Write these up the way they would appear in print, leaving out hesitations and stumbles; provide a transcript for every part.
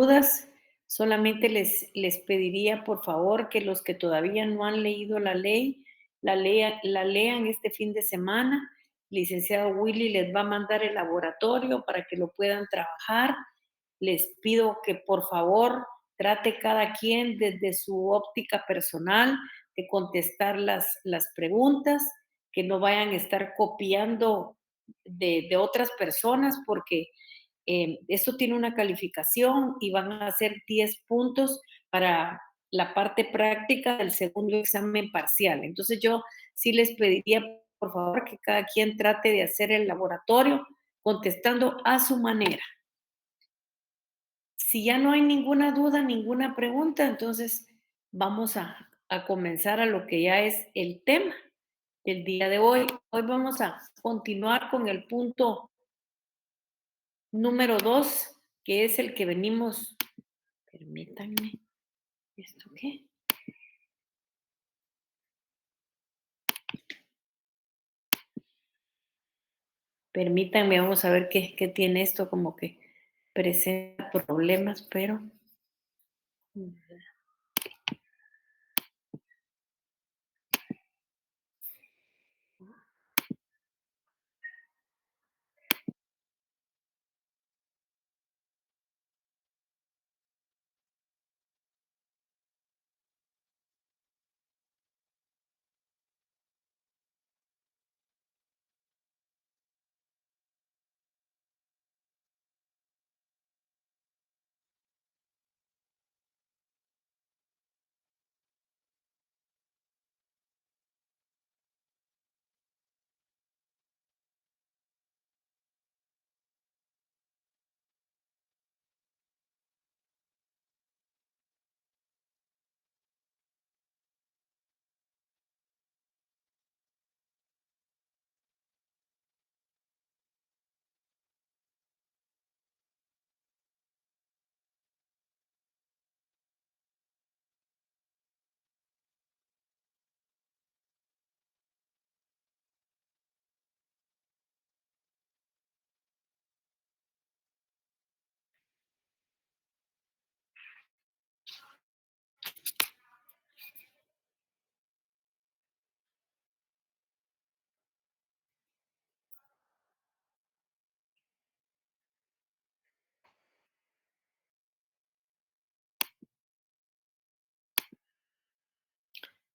dudas, solamente les pediría por favor que los que todavía no han leído la ley, la lean este fin de semana. El licenciado Willy les va a mandar el laboratorio para que lo puedan trabajar. Les pido que por favor trate cada quien desde su óptica personal de contestar las preguntas, que no vayan a estar copiando de otras personas porque esto tiene una calificación y van a ser 10 puntos para la parte práctica del segundo examen parcial. Entonces yo sí les pediría, por favor, que cada quien trate de hacer el laboratorio contestando a su manera. Si ya no hay ninguna duda, ninguna pregunta, entonces vamos a comenzar a lo que ya es el tema del día de hoy. Hoy vamos a continuar con el punto número 2, que es el que venimos. Permítanme, ¿esto qué? Permítanme, vamos a ver qué tiene esto, como que presenta problemas, pero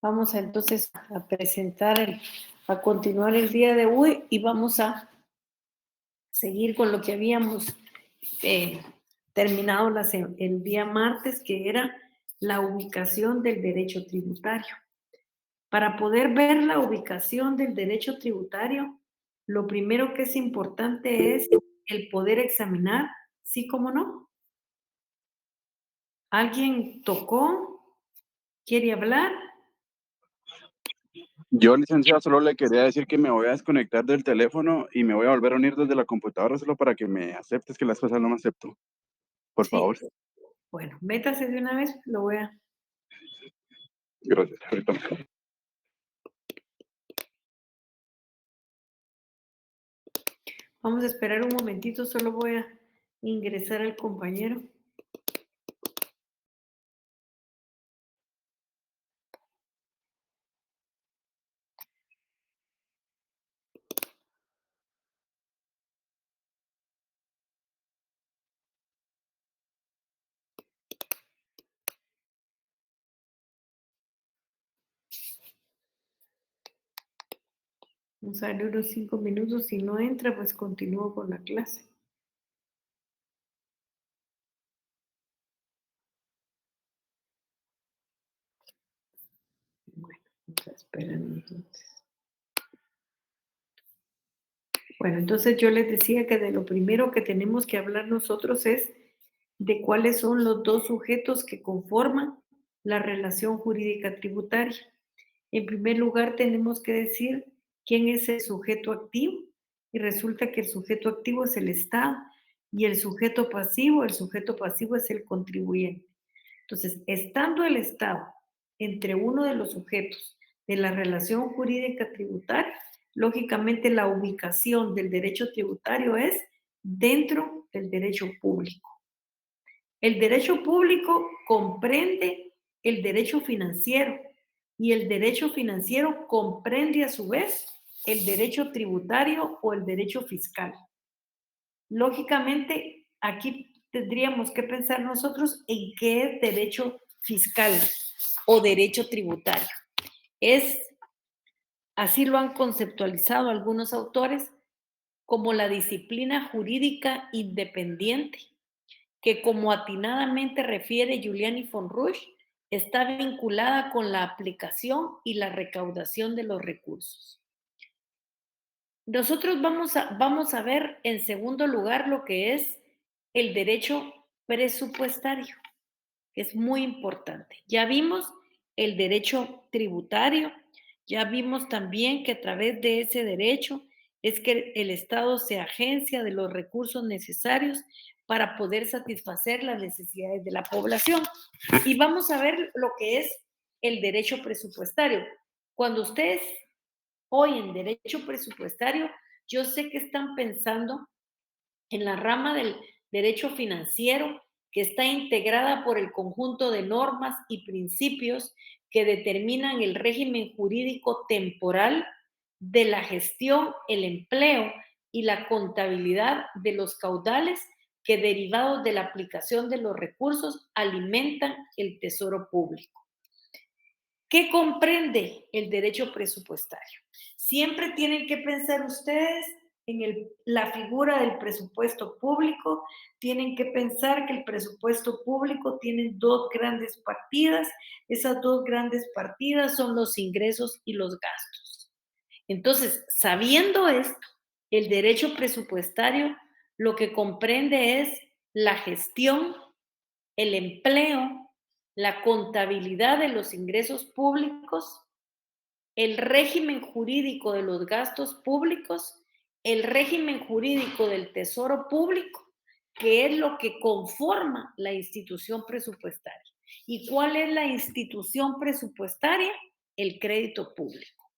vamos entonces a presentar, a continuar el día de hoy y vamos a seguir con lo que habíamos eh, terminado el día martes, que era la ubicación del derecho tributario. Para poder ver la ubicación del derecho tributario, lo primero que es importante es el poder examinar, sí como no. ¿Alguien tocó? ¿Quiere hablar? Yo, licenciado, solo le quería decir que me voy a desconectar del teléfono y me voy a volver a unir desde la computadora solo para que me aceptes, que las cosas no me acepto. Por Sí. favor. Bueno, métase de una vez, lo voy a... Gracias. Ahorita. Vamos a esperar un momentito, solo voy a ingresar al compañero. Vamos a darle unos 5 minutos. Si no entra, pues continúo con la clase. Bueno, vamos a esperar entonces. Bueno, entonces yo les decía que de lo primero que tenemos que hablar nosotros es de cuáles son los dos sujetos que conforman la relación jurídica tributaria. En primer lugar, tenemos que decir quién es el sujeto activo y resulta que el sujeto activo es el Estado y el sujeto pasivo es el contribuyente. Entonces, estando el Estado entre uno de los sujetos de la relación jurídica tributaria, lógicamente la ubicación del derecho tributario es dentro del derecho público. El derecho público comprende el derecho financiero y el derecho financiero comprende a su vez el derecho tributario o el derecho fiscal. Lógicamente, aquí tendríamos que pensar nosotros en qué es derecho fiscal o derecho tributario. Es, así lo han conceptualizado algunos autores, como la disciplina jurídica independiente, que como atinadamente refiere Giuliani von Rush, está vinculada con la aplicación y la recaudación de los recursos. Nosotros vamos a ver en segundo lugar lo que es el derecho presupuestario, que es muy importante. Ya vimos el derecho tributario, ya vimos también que a través de ese derecho es que el Estado se agencia de los recursos necesarios para poder satisfacer las necesidades de la población. Y vamos a ver lo que es el derecho presupuestario. Cuando ustedes oyen derecho presupuestario, yo sé que están pensando en la rama del derecho financiero, que está integrada por el conjunto de normas y principios que determinan el régimen jurídico temporal de la gestión, el empleo y la contabilidad de los caudales que, derivados de la aplicación de los recursos, alimentan el tesoro público. ¿Qué comprende el derecho presupuestario? Siempre tienen que pensar ustedes en la figura del presupuesto público, tienen que pensar que el presupuesto público tiene dos grandes partidas, esas dos grandes partidas son los ingresos y los gastos. Entonces, sabiendo esto, el derecho presupuestario lo que comprende es la gestión, el empleo, la contabilidad de los ingresos públicos, el régimen jurídico de los gastos públicos, el régimen jurídico del tesoro público, que es lo que conforma la institución presupuestaria. ¿Y cuál es la institución presupuestaria? El crédito público.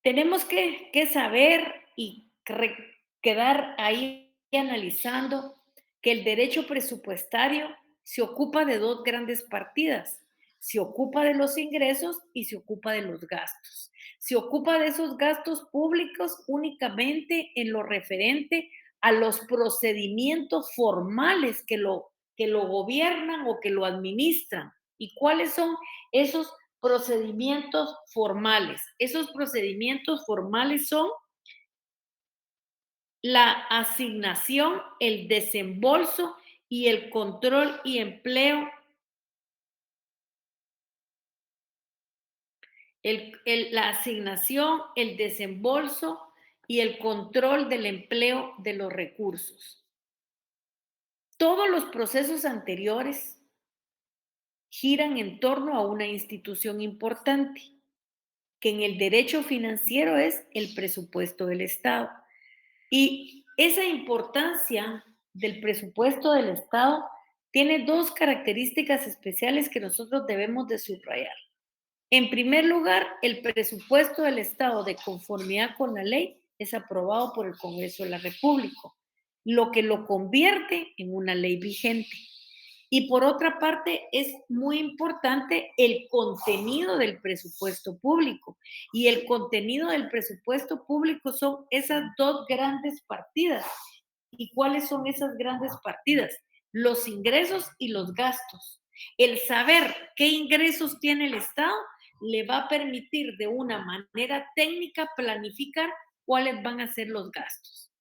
Tenemos que saber y quedar ahí analizando que el derecho presupuestario se ocupa de dos grandes partidas. Se ocupa de los ingresos y se ocupa de los gastos. Se ocupa de esos gastos públicos únicamente en lo referente a los procedimientos formales que lo gobiernan o que lo administran. ¿Y cuáles son esos procedimientos formales? Esos procedimientos formales son la asignación, el desembolso y el control y empleo, la asignación, el desembolso y el control del empleo de los recursos. Todos los procesos anteriores giran en torno a una institución importante, que en el derecho financiero es el presupuesto del Estado. Y esa importancia del presupuesto del Estado tiene dos características especiales que nosotros debemos de subrayar. En primer lugar, el presupuesto del Estado, de conformidad con la ley, es aprobado por el Congreso de la República, lo que lo convierte en una ley vigente. Y por otra parte, es muy importante el contenido del presupuesto público. Y el contenido del presupuesto público son esas dos grandes partidas. ¿Y cuáles son esas grandes partidas? Los ingresos y los gastos. El saber qué ingresos tiene el Estado le va a permitir de una manera técnica planificar cuáles van a ser los gastos.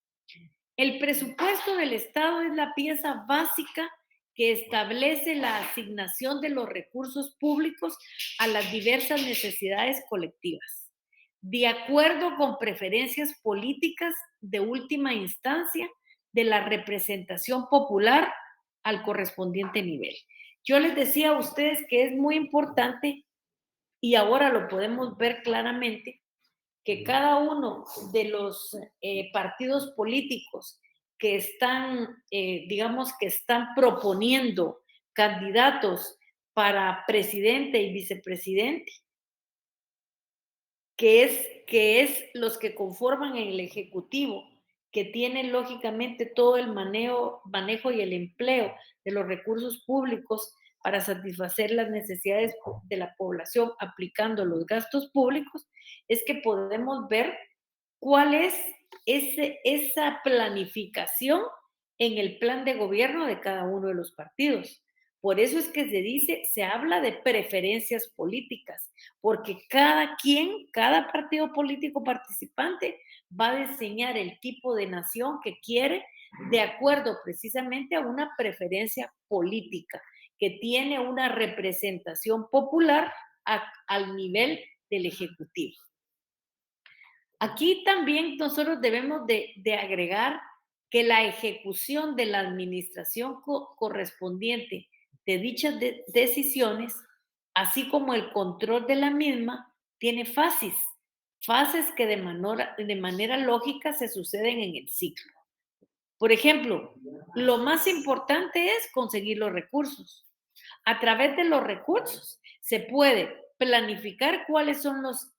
El presupuesto del Estado es la pieza básica que establece la asignación de los recursos públicos a las diversas necesidades colectivas, de acuerdo con preferencias políticas de última instancia de la representación popular al correspondiente nivel. Yo les decía a ustedes que es muy importante, y ahora lo podemos ver claramente, que cada uno de los partidos políticos que están, digamos, que están proponiendo candidatos para presidente y vicepresidente, que es los que conforman el Ejecutivo que tiene lógicamente todo el manejo y el empleo de los recursos públicos para satisfacer las necesidades de la población aplicando los gastos públicos, es que podemos ver cuál es esa planificación en el plan de gobierno de cada uno de los partidos. Por eso es que se habla de preferencias políticas, porque cada partido político participante va a diseñar el tipo de nación que quiere de acuerdo precisamente a una preferencia política que tiene una representación popular al nivel del Ejecutivo. Aquí también nosotros debemos de agregar que la ejecución de la administración correspondiente de dichas decisiones, así como el control de la misma, tiene fases que de manera lógica se suceden en el ciclo. Por ejemplo, lo más importante es conseguir los recursos. A través de los recursos se puede planificar cuáles son los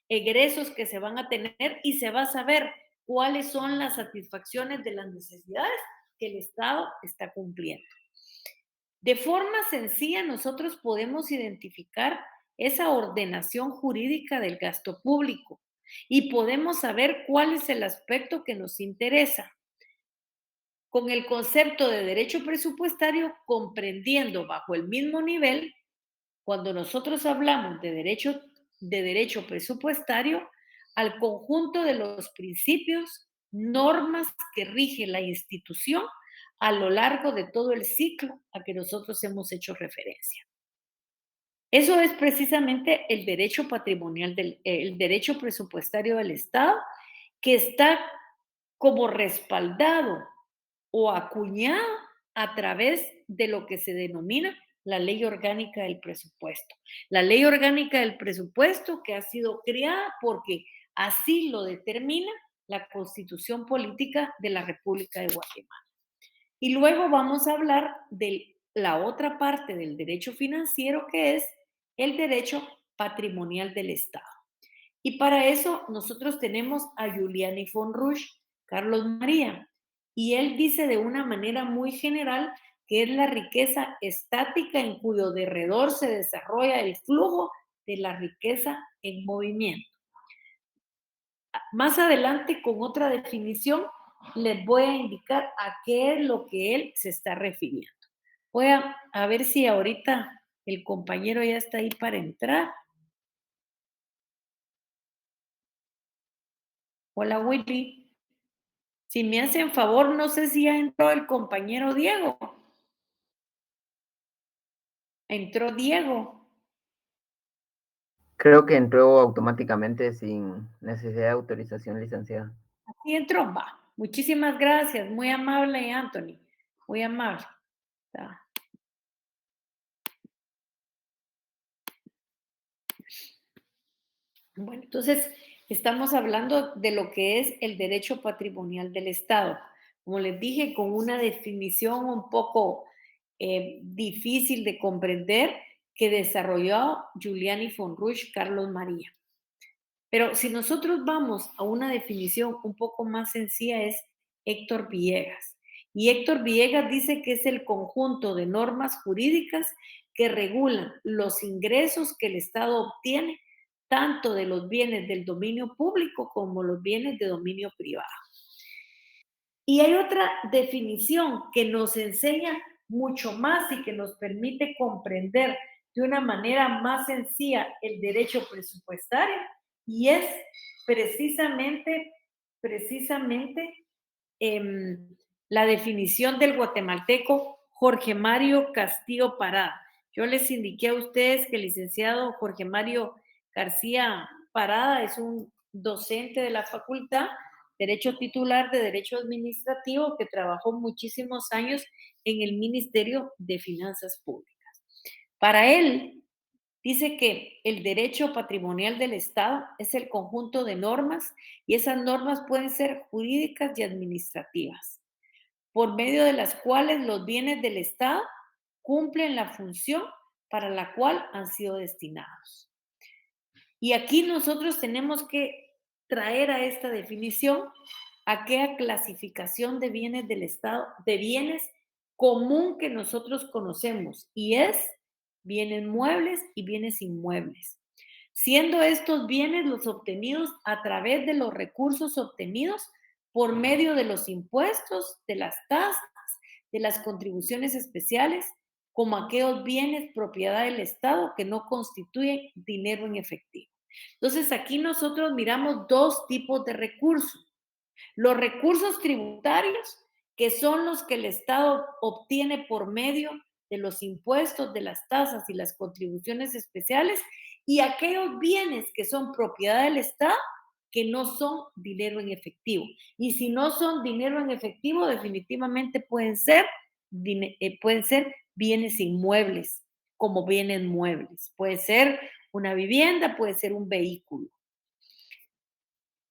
egresos que se van a tener y se va a saber cuáles son las satisfacciones de las necesidades que el Estado está cumpliendo. De forma sencilla, nosotros podemos identificar esa ordenación jurídica del gasto público y podemos saber cuál es el aspecto que nos interesa. Con el concepto de derecho presupuestario, comprendiendo bajo el mismo nivel, cuando nosotros hablamos de derecho presupuestario, al conjunto de los principios, normas que rige la institución a lo largo de todo el ciclo a que nosotros hemos hecho referencia. Eso es precisamente el derecho patrimonial, el derecho presupuestario del Estado, que está como respaldado o acuñado a través de lo que se denomina la Ley Orgánica del Presupuesto. La Ley Orgánica del Presupuesto que ha sido creada porque así lo determina la Constitución Política de la República de Guatemala. Y luego vamos a hablar de la otra parte del derecho financiero, que es el derecho patrimonial del Estado. Y para eso nosotros tenemos a Giuliani von Rusch, Carlos María, y él dice de una manera muy general que es la riqueza estática en cuyo derredor se desarrolla el flujo de la riqueza en movimiento. Más adelante, con otra definición, les voy a indicar a qué es lo que él se está refiriendo. Voy a ver si ahorita el compañero ya está ahí para entrar. Hola, Willy. Si me hacen favor, no sé si ya entró el compañero Diego. Entró Diego. Creo que entró automáticamente sin necesidad de autorización, licenciada. Así entró, va. Muchísimas gracias. Muy amable, Anthony. Muy amable. Va. Bueno, entonces estamos hablando de lo que es el derecho patrimonial del Estado. Como les dije, con una definición un poco difícil de comprender que desarrolló Giuliani von Rusch Carlos María. Pero si nosotros vamos a una definición un poco más sencilla es Héctor Villegas. Y Héctor Villegas dice que es el conjunto de normas jurídicas que regulan los ingresos que el Estado obtiene tanto de los bienes del dominio público como los bienes de dominio privado. Y hay otra definición que nos enseña mucho más y que nos permite comprender de una manera más sencilla el derecho presupuestario y es precisamente la definición del guatemalteco Jorge Mario Castillo Parada. Yo les indiqué a ustedes que el licenciado Jorge Mario García Parada es un docente de la facultad, derecho titular de Derecho Administrativo, que trabajó muchísimos años en el Ministerio de Finanzas Públicas. Para él, dice que el derecho patrimonial del Estado es el conjunto de normas y esas normas pueden ser jurídicas y administrativas, por medio de las cuales los bienes del Estado cumplen la función para la cual han sido destinados. Y aquí nosotros tenemos que traer a esta definición aquella clasificación de bienes del Estado, de bienes común que nosotros conocemos, y es bienes muebles y bienes inmuebles, siendo estos bienes los obtenidos a través de los recursos obtenidos por medio de los impuestos, de las tasas, de las contribuciones especiales, como aquellos bienes propiedad del Estado que no constituyen dinero en efectivo. Entonces, aquí nosotros miramos dos tipos de recursos. Los recursos tributarios, que son los que el Estado obtiene por medio de los impuestos, de las tasas y las contribuciones especiales, y aquellos bienes que son propiedad del Estado, que no son dinero en efectivo. Y si no son dinero en efectivo, definitivamente pueden ser bienes inmuebles, como bienes muebles. Puede ser una vivienda, puede ser un vehículo.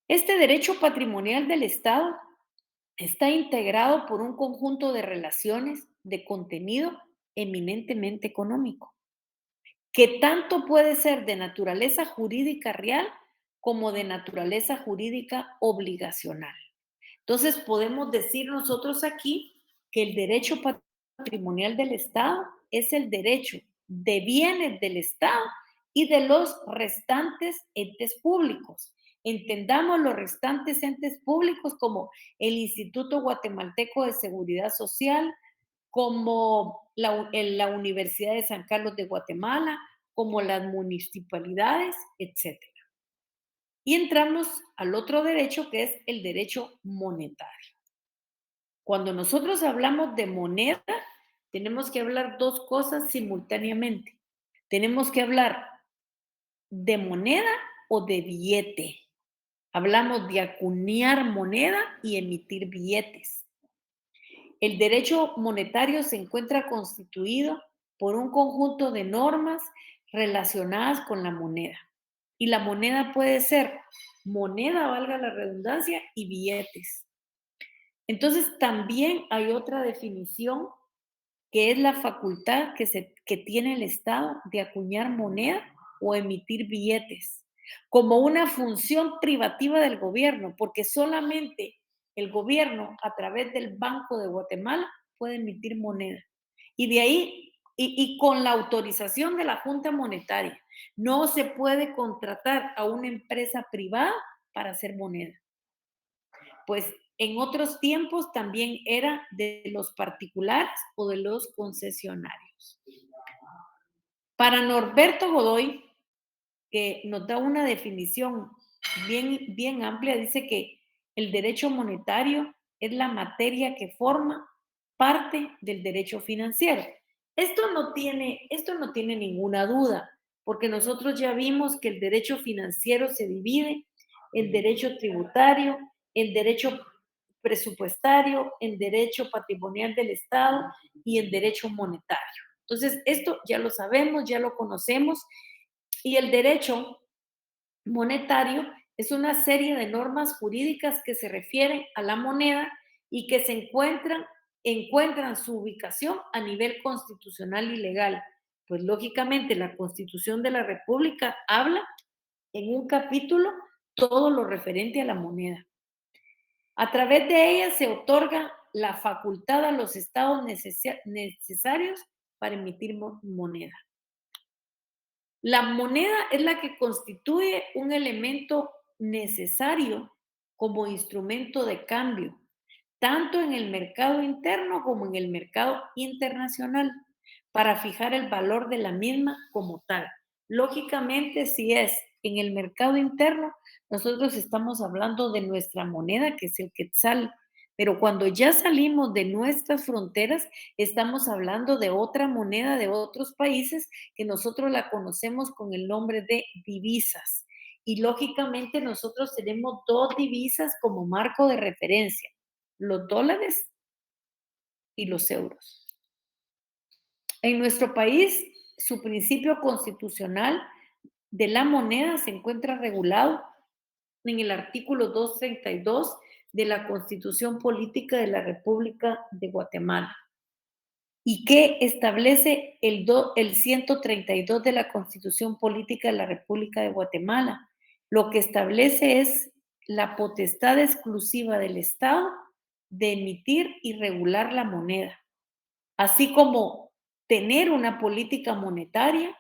Este derecho patrimonial del Estado está integrado por un conjunto de relaciones de contenido eminentemente económico, que tanto puede ser de naturaleza jurídica real como de naturaleza jurídica obligacional. Entonces, podemos decir nosotros aquí que el derecho patrimonial del Estado es el derecho de bienes del Estado y de los restantes entes públicos. Entendamos los restantes entes públicos como el Instituto Guatemalteco de Seguridad Social, como la Universidad de San Carlos de Guatemala, como las municipalidades, etcétera. Y entramos al otro derecho, que es el derecho monetario. Cuando nosotros hablamos de moneda, tenemos que hablar dos cosas simultáneamente. Tenemos que hablar de moneda o de billete. Hablamos de acuñar moneda y emitir billetes. El derecho monetario se encuentra constituido por un conjunto de normas relacionadas con la moneda. Y la moneda puede ser moneda, valga la redundancia, y billetes. Entonces, también hay otra definición que es la facultad que tiene el Estado de acuñar moneda o emitir billetes, como una función privativa del gobierno, porque solamente el gobierno, a través del Banco de Guatemala, puede emitir moneda. Y de ahí, y con la autorización de la Junta Monetaria, no se puede contratar a una empresa privada para hacer moneda. Pues en otros tiempos también era de los particulares o de los concesionarios. Para Norberto Godoy, que nos da una definición bien amplia, dice que el derecho monetario es la materia que forma parte del derecho financiero. Esto no tiene ninguna duda, porque nosotros ya vimos que el derecho financiero se divide en derecho tributario, en derecho presupuestario, en derecho patrimonial del Estado y en derecho monetario. Entonces, esto ya lo sabemos, ya lo conocemos, y el derecho monetario es una serie de normas jurídicas que se refieren a la moneda y que encuentran su ubicación a nivel constitucional y legal. Pues lógicamente la Constitución de la República habla en un capítulo todo lo referente a la moneda. A través de ella se otorga la facultad a los estados necesarios para emitir moneda. La moneda es la que constituye un elemento necesario como instrumento de cambio, tanto en el mercado interno como en el mercado internacional, para fijar el valor de la misma como tal. Lógicamente, si es en el mercado interno, nosotros estamos hablando de nuestra moneda, que es el quetzal, pero cuando ya salimos de nuestras fronteras, estamos hablando de otra moneda de otros países que nosotros la conocemos con el nombre de divisas. Y lógicamente nosotros tenemos dos divisas como marco de referencia: los dólares y los euros. En nuestro país, su principio constitucional de la moneda se encuentra regulado en el artículo 232 de la Constitución Política de la República de Guatemala, y que establece el 132 de la Constitución Política de la República de Guatemala. Lo que establece es la potestad exclusiva del Estado de emitir y regular la moneda, así como tener una política monetaria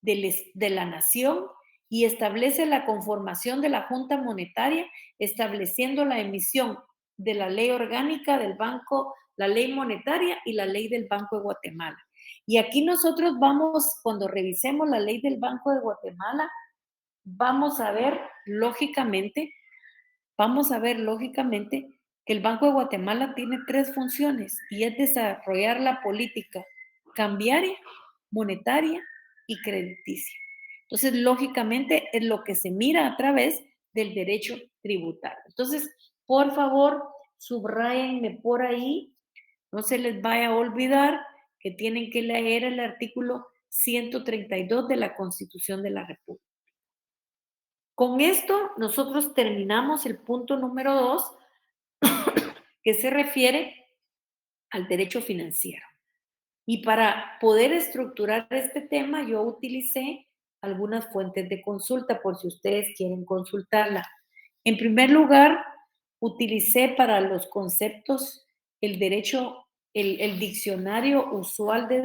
de la nación y establece la conformación de la Junta Monetaria, estableciendo la emisión de la ley orgánica del Banco, la ley monetaria y la ley del Banco de Guatemala. Y aquí nosotros vamos, cuando revisemos la ley del Banco de Guatemala, vamos a ver lógicamente que el Banco de Guatemala tiene 3 funciones y es desarrollar la política cambiaria, monetaria y crediticia. Entonces, lógicamente, es lo que se mira a través del derecho tributario. Entonces, por favor, subrayenme por ahí, no se les vaya a olvidar que tienen que leer el artículo 132 de la Constitución de la República. Con esto, nosotros terminamos el punto número 2, que se refiere al derecho financiero. Y para poder estructurar este tema, yo utilicé algunas fuentes de consulta por si ustedes quieren consultarla. En primer lugar, utilicé para los conceptos el derecho, el diccionario usual de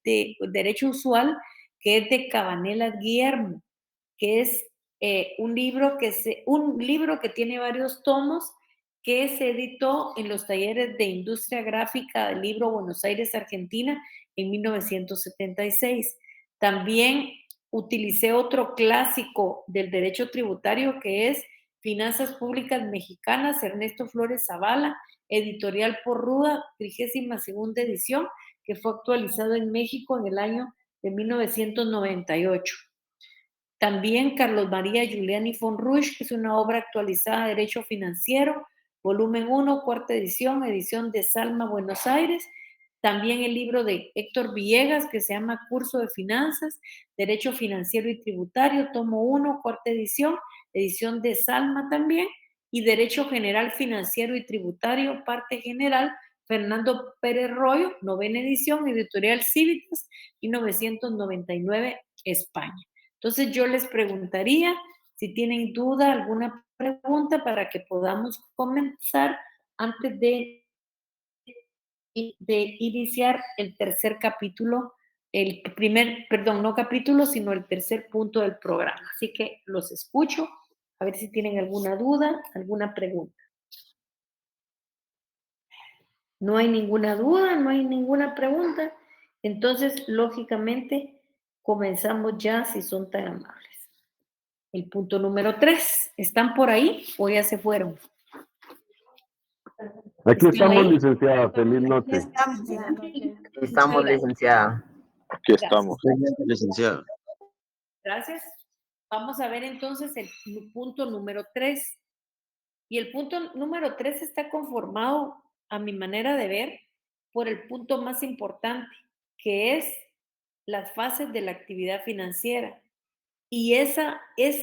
derecho usual, que es de Cabanela Guillermo, que es un libro que tiene varios tomos, que se editó en los talleres de industria gráfica del libro Buenos Aires, Argentina, en 1976. También utilicé otro clásico del derecho tributario, que es Finanzas Públicas Mexicanas, Ernesto Flores Zavala, editorial Porrúa, 32ª edición, que fue actualizado en México en el año de 1998. También Carlos María Giuliani von Rusch, que es una obra actualizada de Derecho Financiero, volumen 1, 4ª edición, edición de Salma, Buenos Aires. También el libro de Héctor Villegas, que se llama Curso de Finanzas, Derecho Financiero y Tributario, tomo 1, 4ª edición, edición de Salma también. Y Derecho General Financiero y Tributario, parte general, Fernando Pérez Royo, 9ª edición, editorial Cívitas, 1999, España. Entonces yo les preguntaría si tienen duda, alguna pregunta para que podamos comenzar antes de iniciar el tercer capítulo, el primer, perdón, no capítulo, sino el tercer punto del programa. Así que los escucho, a ver si tienen alguna duda, alguna pregunta. No hay ninguna duda, no hay ninguna pregunta. Entonces, lógicamente, comenzamos ya si son tan amables. El punto número 3, ¿están por ahí o ya se fueron? Aquí estamos, ahí? licenciada. Feliz noche. Estamos, licenciada. Aquí estamos. Licenciada. Gracias. Vamos a ver entonces el punto número 3. Y el punto número 3 está conformado, a mi manera de ver, por el punto más importante, que es las fases de la actividad financiera. Y esa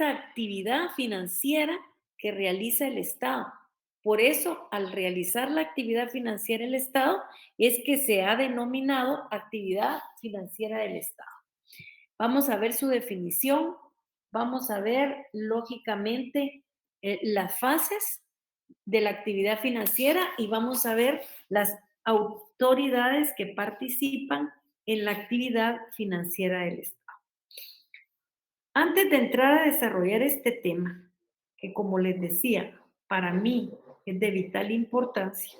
actividad financiera que realiza el Estado. Por eso, al realizar la actividad financiera el Estado, es que se ha denominado actividad financiera del Estado. Vamos a ver su definición, vamos a ver, lógicamente, las fases de la actividad financiera y vamos a ver las autoridades que participan en la actividad financiera del Estado. Antes de entrar a desarrollar este tema, que como les decía, para mí es de vital importancia.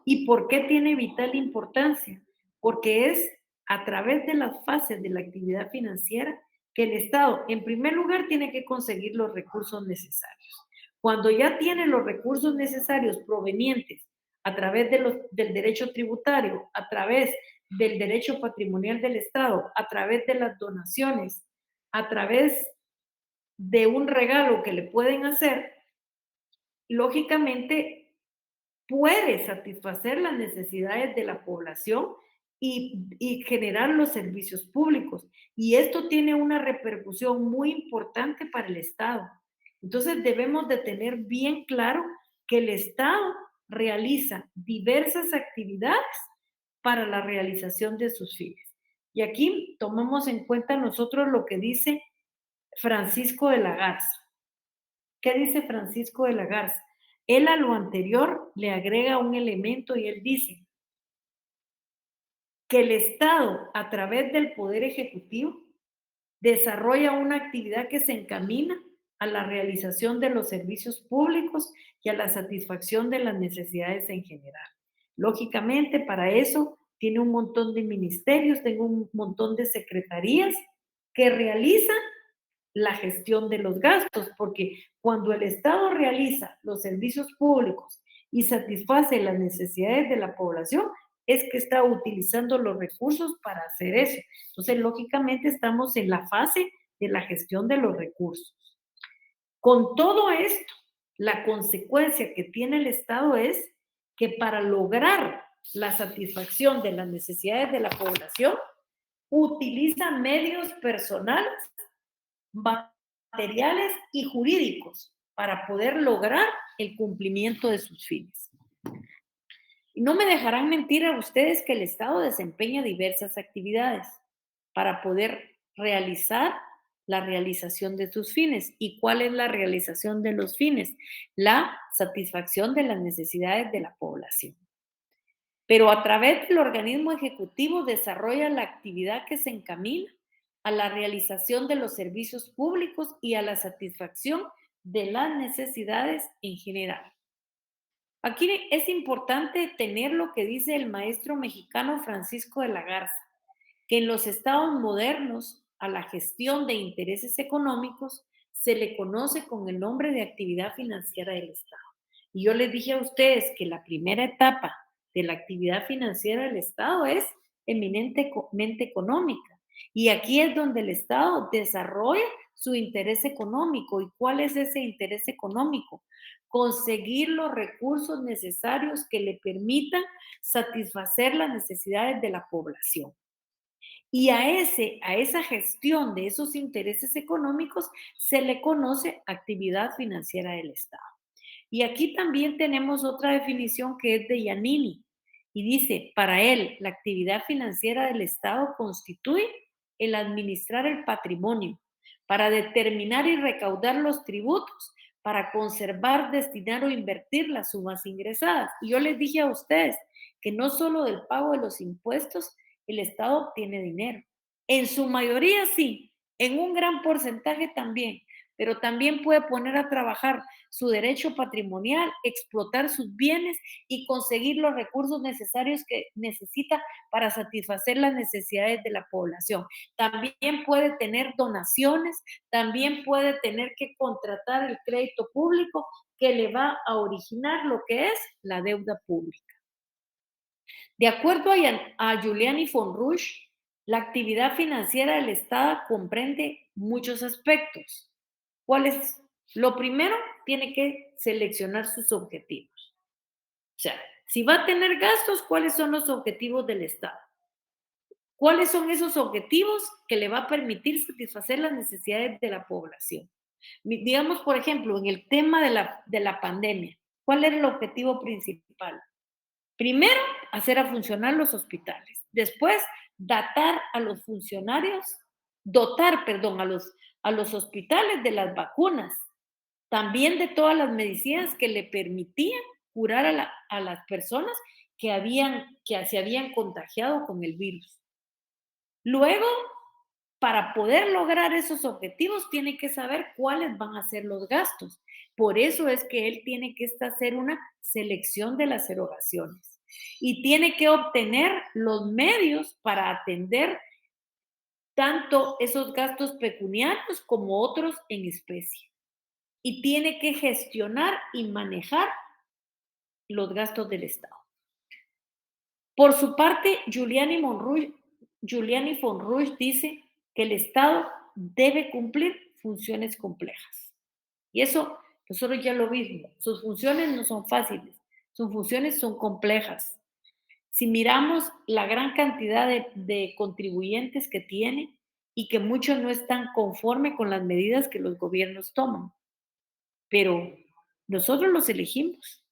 ¿Y por qué tiene vital importancia? Porque es a través de las fases de la actividad financiera que el Estado, en primer lugar, tiene que conseguir los recursos necesarios. Cuando ya tiene los recursos necesarios provenientes a través del derecho tributario, a través del derecho patrimonial del Estado, a través de las donaciones, a través de un regalo que le pueden hacer, lógicamente puede satisfacer las necesidades de la población y generar los servicios públicos. Y esto tiene una repercusión muy importante para el Estado. Entonces debemos de tener bien claro que el Estado realiza diversas actividades para la realización de sus fines. Y aquí tomamos en cuenta nosotros lo que dice Francisco de la Garza. ¿Qué dice Francisco de la Garza? Él a lo anterior le agrega un elemento y él dice que el Estado, a través del Poder Ejecutivo, desarrolla una actividad que se encamina a la realización de los servicios públicos y a la satisfacción de las necesidades en general. Lógicamente, para eso tiene un montón de ministerios, tengo un montón de secretarías que realizan la gestión de los gastos, porque cuando el Estado realiza los servicios públicos y satisface las necesidades de la población, es que está utilizando los recursos para hacer eso. Entonces, lógicamente, estamos en la fase de la gestión de los recursos. Con todo esto, la consecuencia que tiene el Estado es que para lograr la satisfacción de las necesidades de la población, utiliza medios personales, materiales y jurídicos para poder lograr el cumplimiento de sus fines. Y no me dejarán mentir a ustedes que el Estado desempeña diversas actividades para poder realizar la realización de sus fines. ¿Y cuál es la realización de los fines? La satisfacción de las necesidades de la población. Pero a través del organismo ejecutivo desarrolla la actividad que se encamina a la realización de los servicios públicos y a la satisfacción de las necesidades en general. Aquí es importante tener lo que dice el maestro mexicano Francisco de la Garza, que en los estados modernos a la gestión de intereses económicos se le conoce con el nombre de actividad financiera del Estado. Y yo les dije a ustedes que la primera etapa de la actividad financiera del Estado es eminentemente económica. Y aquí es donde el Estado desarrolla su interés económico. ¿Y cuál es ese interés económico? Conseguir los recursos necesarios que le permitan satisfacer las necesidades de la población. Y a esa gestión de esos intereses económicos se le conoce actividad financiera del Estado. Y aquí también tenemos otra definición que es de Giannini. Y dice, para él, la actividad financiera del Estado constituye el administrar el patrimonio para determinar y recaudar los tributos, para conservar, destinar o invertir las sumas ingresadas. Y yo les dije a ustedes que no solo del pago de los impuestos el Estado obtiene dinero. En su mayoría sí, en un gran porcentaje también, pero también puede poner a trabajar su derecho patrimonial, explotar sus bienes y conseguir los recursos necesarios que necesita para satisfacer las necesidades de la población. También puede tener donaciones, también puede tener que contratar el crédito público que le va a originar lo que es la deuda pública. De acuerdo a Giuliani von Rusch, la actividad financiera del Estado comprende muchos aspectos. ¿Cuál es? Lo primero, tiene que seleccionar sus objetivos. O sea, si va a tener gastos, ¿cuáles son los objetivos del Estado? ¿Cuáles son esos objetivos que le va a permitir satisfacer las necesidades de la población? Digamos, por ejemplo, en el tema de la pandemia, ¿cuál era el objetivo principal? Primero, hacer a funcionar los hospitales. Después, dotar a los hospitales de las vacunas, también de todas las medicinas que le permitían curar a las personas que se habían contagiado con el virus. Luego, para poder lograr esos objetivos, tiene que saber cuáles van a ser los gastos. Por eso es que él tiene que hacer una selección de las erogaciones y tiene que obtener los medios para atender tanto esos gastos pecuniarios como otros en especie. Y tiene que gestionar y manejar los gastos del Estado. Por su parte, Giuliani von Rusch dice que el Estado debe cumplir funciones complejas. Y eso nosotros ya lo vimos. Sus funciones no son fáciles, sus funciones son complejas. Si miramos la gran cantidad de contribuyentes que tiene y que muchos no están conformes con las medidas que los gobiernos toman, pero nosotros los elegimos,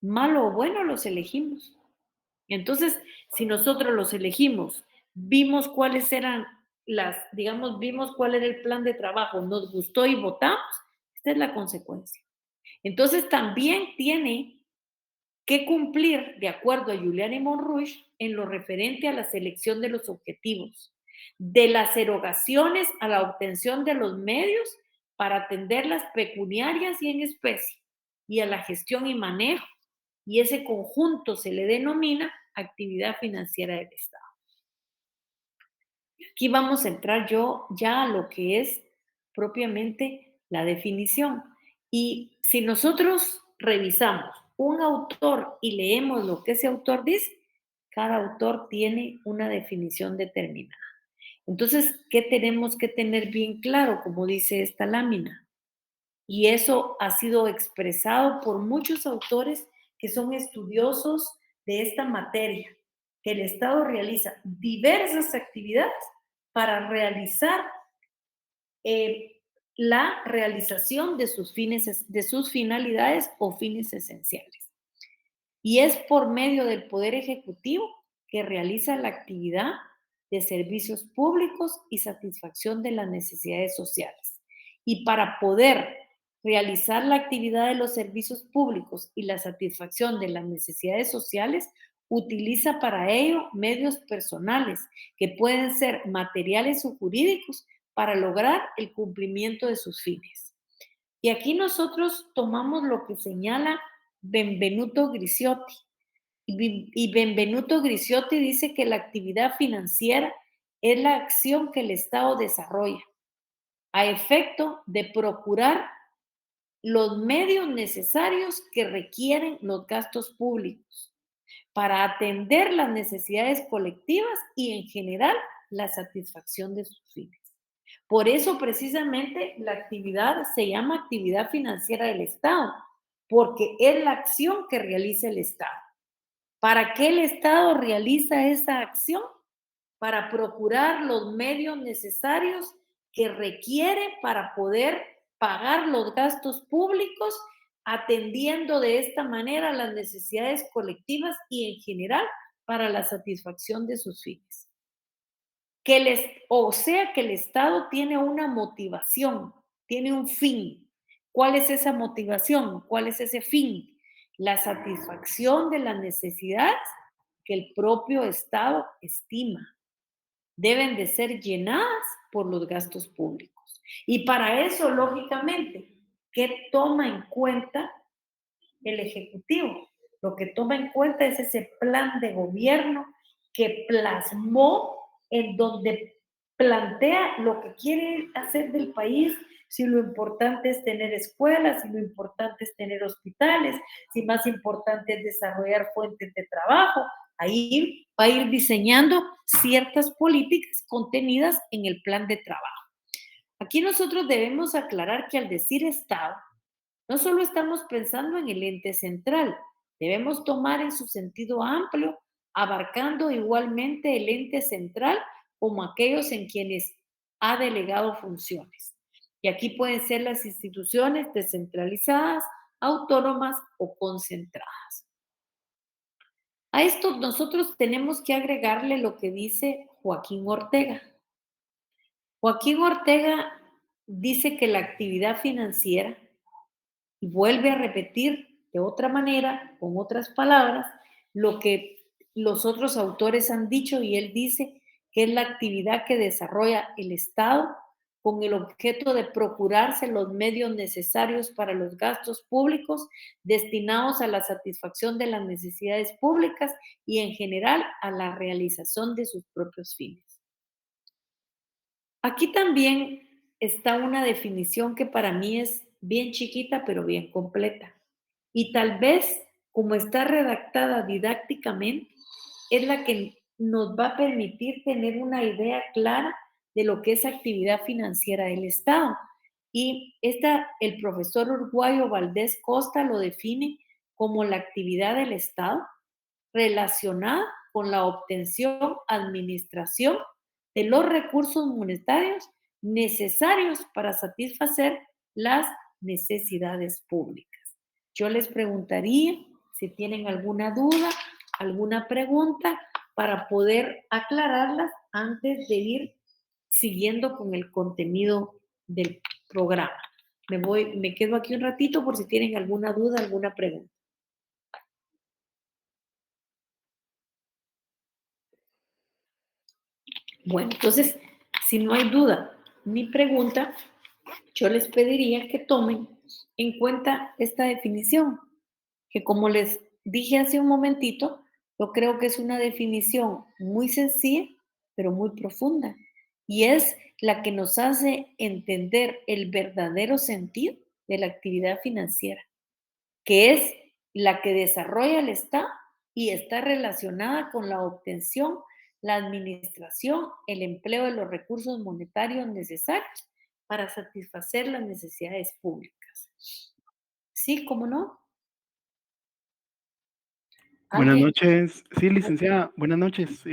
malo o bueno los elegimos. Entonces, si nosotros los elegimos, vimos cuáles eran vimos cuál era el plan de trabajo, nos gustó y votamos, Esta es la consecuencia. Entonces también tiene que cumplir, de acuerdo a Giuliani Monrouge, en lo referente a la selección de los objetivos, de las erogaciones a la obtención de los medios para atender las pecuniarias y en especie, y a la gestión y manejo, y ese conjunto se le denomina actividad financiera del Estado. Aquí vamos a entrar ya a lo que es propiamente la definición. Y si nosotros revisamos un autor y leemos lo que ese autor dice, cada autor tiene una definición determinada. Entonces, ¿qué tenemos que tener bien claro, como dice esta lámina? Y eso ha sido expresado por muchos autores que son estudiosos de esta materia, que el Estado realiza diversas actividades para realizar la realización de sus finalidades o fines esenciales. Y es por medio del Poder Ejecutivo que realiza la actividad de servicios públicos y satisfacción de las necesidades sociales. Y para poder realizar la actividad de los servicios públicos y la satisfacción de las necesidades sociales, utiliza para ello medios personales que pueden ser materiales o jurídicos para lograr el cumplimiento de sus fines. Y aquí nosotros tomamos lo que señala Benvenuto Grisciotti. Y Benvenuto Grisciotti dice que la actividad financiera es la acción que el Estado desarrolla a efecto de procurar los medios necesarios que requieren los gastos públicos para atender las necesidades colectivas y en general la satisfacción de sus fines. Por eso precisamente la actividad se llama actividad financiera del Estado, porque es la acción que realiza el Estado. ¿Para qué el Estado realiza esa acción? Para procurar los medios necesarios que requiere para poder pagar los gastos públicos, atendiendo de esta manera las necesidades colectivas y en general para la satisfacción de sus fines. O sea que el Estado tiene una motivación, tiene un fin. ¿Cuál es esa motivación? ¿Cuál es ese fin? La satisfacción de las necesidades que el propio Estado estima deben de ser llenadas por los gastos públicos. Y para eso, lógicamente, ¿qué toma en cuenta el Ejecutivo? Lo que toma en cuenta es ese plan de gobierno que plasmó, en donde plantea lo que quiere hacer del país, si lo importante es tener escuelas, si lo importante es tener hospitales, si más importante es desarrollar fuentes de trabajo. Ahí va a ir diseñando ciertas políticas contenidas en el plan de trabajo. Aquí nosotros debemos aclarar que al decir Estado, no solo estamos pensando en el ente central, debemos tomar en su sentido amplio, abarcando igualmente el ente central como aquellos en quienes ha delegado funciones. Y aquí pueden ser las instituciones descentralizadas, autónomas o concentradas. A esto nosotros tenemos que agregarle lo que dice Joaquín Ortega. Joaquín Ortega dice que la actividad financiera, y vuelve a repetir de otra manera, con otras palabras, lo que los otros autores han dicho, y él dice que es la actividad que desarrolla el Estado con el objeto de procurarse los medios necesarios para los gastos públicos destinados a la satisfacción de las necesidades públicas y en general a la realización de sus propios fines. Aquí también está una definición que para mí es bien chiquita, pero bien completa. Y tal vez, como está redactada didácticamente, es la que nos va a permitir tener una idea clara de lo que es actividad financiera del Estado. Y el profesor uruguayo Valdés Costa lo define como la actividad del Estado relacionada con la obtención, administración de los recursos monetarios necesarios para satisfacer las necesidades públicas. Yo les preguntaría si tienen alguna duda, alguna pregunta para poder aclararlas antes de ir siguiendo con el contenido del programa. Me quedo aquí un ratito por si tienen alguna duda, alguna pregunta. Bueno, entonces, si no hay duda ni pregunta, yo les pediría que tomen en cuenta esta definición, que como les dije hace un momentito, yo creo que es una definición muy sencilla, pero muy profunda, y es la que nos hace entender el verdadero sentido de la actividad financiera, que es la que desarrolla el Estado y está relacionada con la obtención, la administración, el empleo de los recursos monetarios necesarios para satisfacer las necesidades públicas. ¿Sí? ¿Cómo no? Buenas ¿Alguien? noches. Sí, licenciada, buenas noches.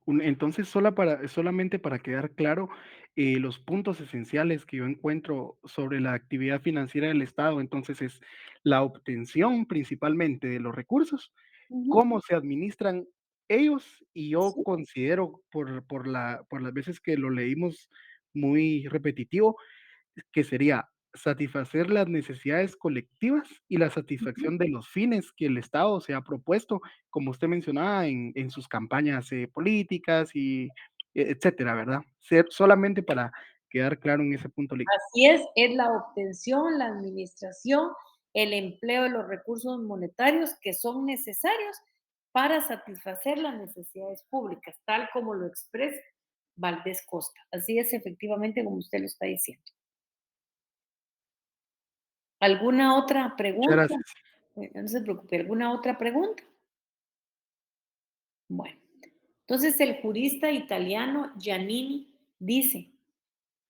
Entonces, solamente para quedar claro, los puntos esenciales que yo encuentro sobre la actividad financiera del Estado, entonces es la obtención principalmente de los recursos, Ujú. cómo se administran ellos, y yo Sí, considero por las veces que lo leímos muy repetitivo, que sería satisfacer las necesidades colectivas y la ujú. satisfacción de los fines que el Estado se ha propuesto, como usted mencionaba en sus campañas políticas y etcétera, ¿verdad? Solamente para quedar claro en ese punto. Así es la obtención, la administración, el empleo de los recursos monetarios que son necesarios para satisfacer las necesidades públicas, tal como lo expresa Valdés Costa. Así es efectivamente como usted lo está diciendo. ¿Alguna otra Muchas pregunta? gracias. No se preocupe, ¿alguna otra pregunta? Bueno, entonces el jurista italiano Giannini dice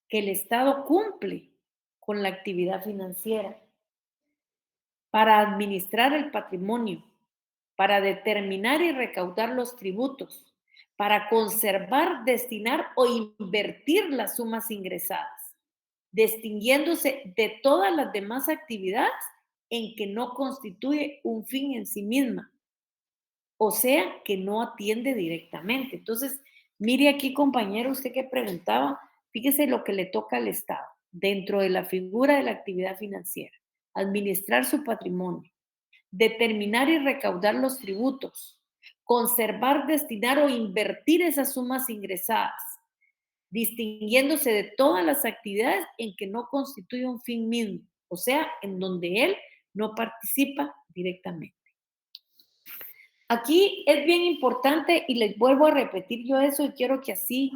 que el Estado cumple con la actividad financiera para administrar el patrimonio, para determinar y recaudar los tributos, para conservar, destinar o invertir las sumas ingresadas, distinguiéndose de todas las demás actividades en que no constituye un fin en sí misma, o sea, que no atiende directamente. Entonces, mire aquí, compañero, usted que preguntaba, fíjese lo que le toca al Estado dentro de la figura de la actividad financiera: administrar su patrimonio, determinar y recaudar los tributos, conservar, destinar o invertir esas sumas ingresadas, distinguiéndose de todas las actividades en que no constituye un fin mismo, o sea, en donde él no participa directamente. Aquí es bien importante y les vuelvo a repetir yo eso y quiero que así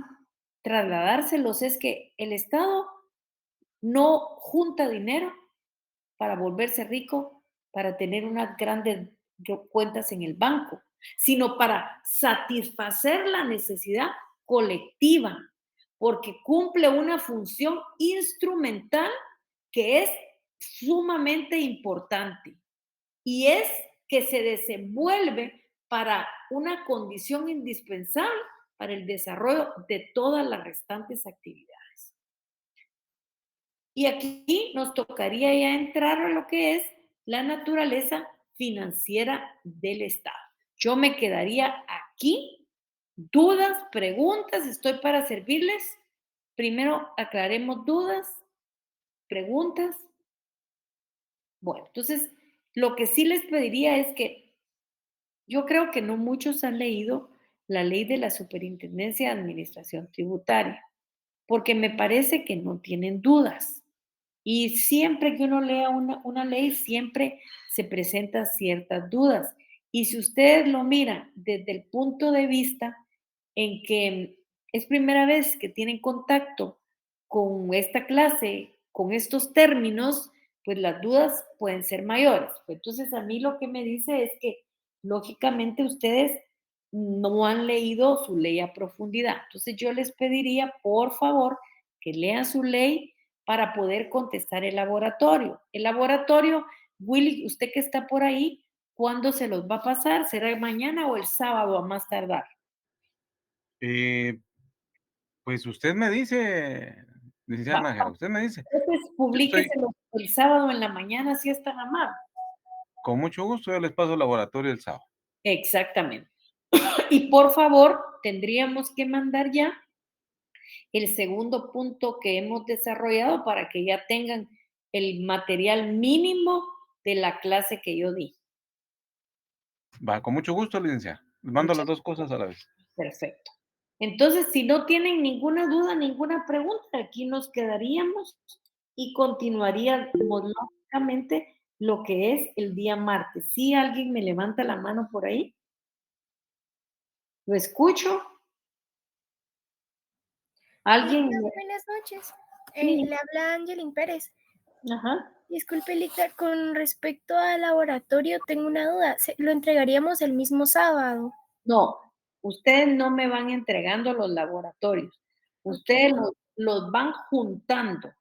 trasladárselos, es que el Estado no junta dinero para volverse rico, para tener unas grandes cuentas en el banco, sino para satisfacer la necesidad colectiva, porque cumple una función instrumental que es sumamente importante y es que se desenvuelve para una condición indispensable para el desarrollo de todas las restantes actividades. Y aquí nos tocaría ya entrar a lo que es la naturaleza financiera del Estado. Yo me quedaría aquí. Dudas, preguntas, estoy para servirles. Primero aclaremos dudas, preguntas. Bueno, entonces lo que sí les pediría es que yo creo que no muchos han leído la ley de la Superintendencia de Administración Tributaria, porque me parece que no tienen dudas. Y siempre que uno lea una ley, siempre se presentan ciertas dudas. Y si ustedes lo miran desde el punto de vista en que es primera vez que tienen contacto con esta clase, con estos términos, pues las dudas pueden ser mayores. Entonces, a mí lo que me dice es que lógicamente ustedes no han leído su ley a profundidad. Entonces, yo les pediría, por favor, que lean su ley para poder contestar el laboratorio. El laboratorio, Willy, usted que está por ahí, ¿cuándo se los va a pasar? ¿Será mañana o el sábado a más tardar? Eh, pues usted me dice, licenciada Va, Nájera, usted me dice. entonces Yo estoy publíqueselo el sábado en la mañana, si es tan amable. con mucho gusto, yo les paso el laboratorio el sábado. Exactamente. Y por favor, tendríamos que mandar ya el segundo punto que hemos desarrollado para que ya tengan el material mínimo de la clase que yo di. Va, con mucho gusto, licenciada. Les mando las dos cosas a la vez. Perfecto. Entonces, si no tienen ninguna duda, ninguna pregunta, aquí nos quedaríamos y continuaríamos lógicamente lo que es el día martes. ¿Sí alguien me levanta la mano por ahí? ¿Lo escucho? ¿Alguien? Buenas noches. Sí. Le habla Angelin Pérez. Ajá. Disculpe, Lita, con respecto al laboratorio, tengo una duda. ¿Lo entregaríamos el mismo sábado? No, ustedes no me van entregando los laboratorios. Ustedes los van juntando.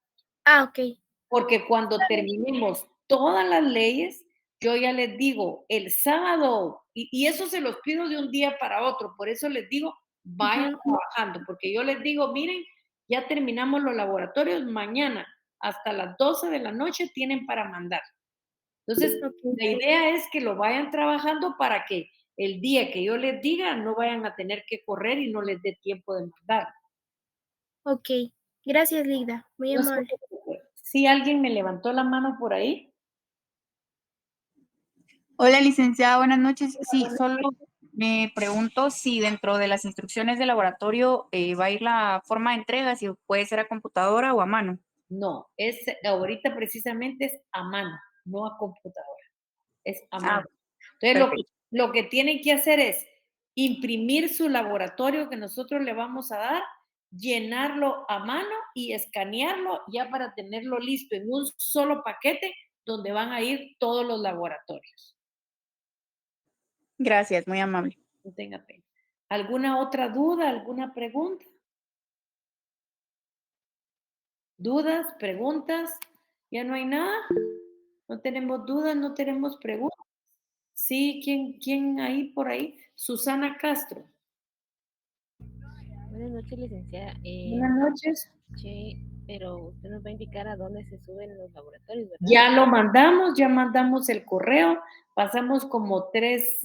Ah, ok. Porque cuando terminemos todas las leyes, yo ya les digo, el sábado, y eso se los pido de un día para otro, por eso les digo, vayan trabajando, porque yo les digo, miren, ya terminamos los laboratorios, mañana hasta las 12 de la noche tienen para mandar. Entonces, la idea es que lo vayan trabajando para que el día que yo les diga no vayan a tener que correr y no les dé tiempo de mandar. Ok. Gracias, Lida. Muy No se amable. preocupe. ¿Sí alguien me levantó la mano por ahí? Hola, licenciada, buenas noches. Sí, solo me pregunto si dentro de las instrucciones de laboratorio va a ir la forma de entrega, si puede ser a computadora o a mano. No, ahorita precisamente es a mano, no a computadora, es a Ah, mano. Entonces, perfecto. lo que tienen que hacer es imprimir su laboratorio que nosotros le vamos a dar, llenarlo a mano y escanearlo ya para tenerlo listo en un solo paquete donde van a ir todos los laboratorios. Gracias, muy amable. No tenga pena. ¿Alguna otra duda, alguna pregunta? ¿Dudas, preguntas? ¿Ya no hay nada? ¿No tenemos dudas, no tenemos preguntas? Sí, ¿quién ahí por ahí? Susana Castro. Buenas noches, licenciada. Buenas noches. Sí, pero usted nos va a indicar a dónde se suben los laboratorios, ¿verdad? Ya mandamos el correo, pasamos como tres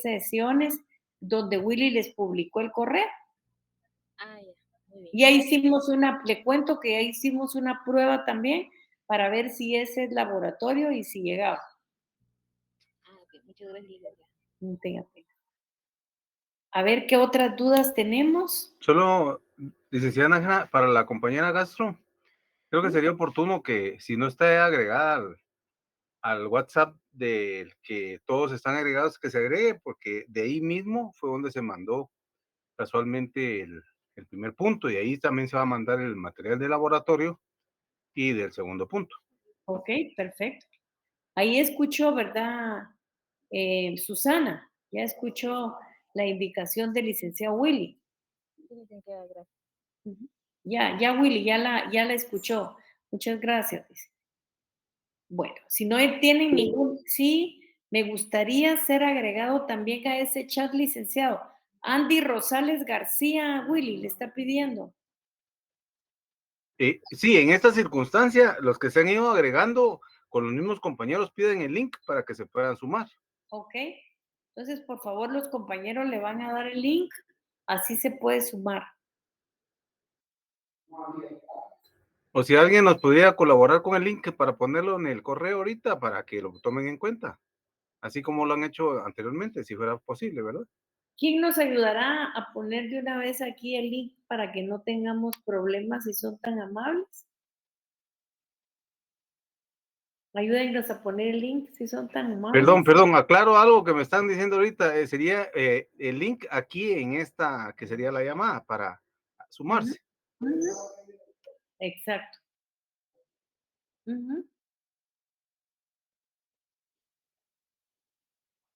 sesiones donde Willy les publicó el correo. Ah, ya, muy bien. Ya hicimos le cuento que ya hicimos una prueba también para ver si ese es laboratorio y si llegaba. Ah, ok, muchas gracias, licenciada. No tenga pena. A ver qué otras dudas tenemos. Solo, licenciada Nájera, para la compañera Castro, creo que sería oportuno que si no está agregada al WhatsApp del que todos están agregados, que se agregue, porque de ahí mismo fue donde se mandó casualmente el primer punto, y ahí también se va a mandar el material de laboratorio y del segundo punto. Ok, perfecto. Ahí escuchó, ¿verdad, Susana? Ya escuchó la indicación del licenciado Willy. Sí, licenciada, gracias. Ujú. Ya Willy, ya la escuchó. Muchas gracias. Dice. Bueno, si no tienen ningún, sí, me gustaría ser agregado también a ese chat, licenciado. Andy Rosales García, Willy, le está pidiendo. Sí, en esta circunstancia, los que se han ido agregando con los mismos compañeros piden el link para que se puedan sumar. Ok. Entonces, por favor, los compañeros le van a dar el link, así se puede sumar. O si alguien nos pudiera colaborar con el link para ponerlo en el correo ahorita para que lo tomen en cuenta, así como lo han hecho anteriormente, si fuera posible, ¿verdad? ¿Quién nos ayudará a poner de una vez aquí el link para que no tengamos problemas si son tan amables? Ayúdennos a poner el link si son tan amables. Perdón, aclaro algo que me están diciendo ahorita, sería el link aquí en esta, que sería la llamada, para sumarse. Exacto.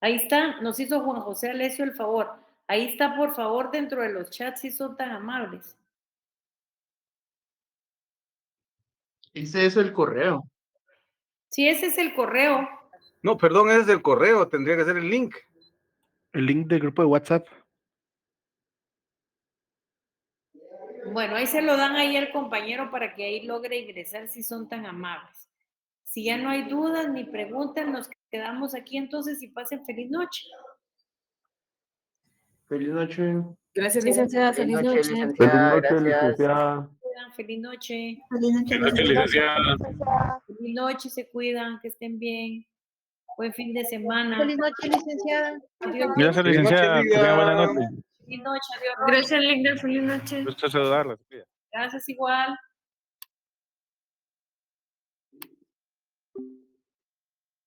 Ahí está, nos hizo Juan José Alessio el favor. Ahí está, por favor, dentro de los chats si son tan amables. Ese es el correo. Sí, ese es el correo. No, perdón, ese es el correo, tendría que ser el link. El link del grupo de WhatsApp. Bueno, ahí se lo dan ahí al compañero para que ahí logre ingresar si son tan amables. Si ya no hay dudas ni preguntas, nos quedamos aquí entonces y pasen feliz noche. Feliz noche. Gracias, licenciada. Feliz Feliz noche, noche. licenciada. Feliz noche, Gracias. licenciada. cuidan. Feliz noche. Feliz noche, Feliz noche, licenciada. Feliz noche, se cuidan, que estén bien. Buen fin de semana. Feliz noche, licenciada. Adiós. Gracias, licenciada. Que tenga buena noche. Feliz noche, adiós. Gracias, Linda. Feliz noche. Gusto saludarla. Gracias igual.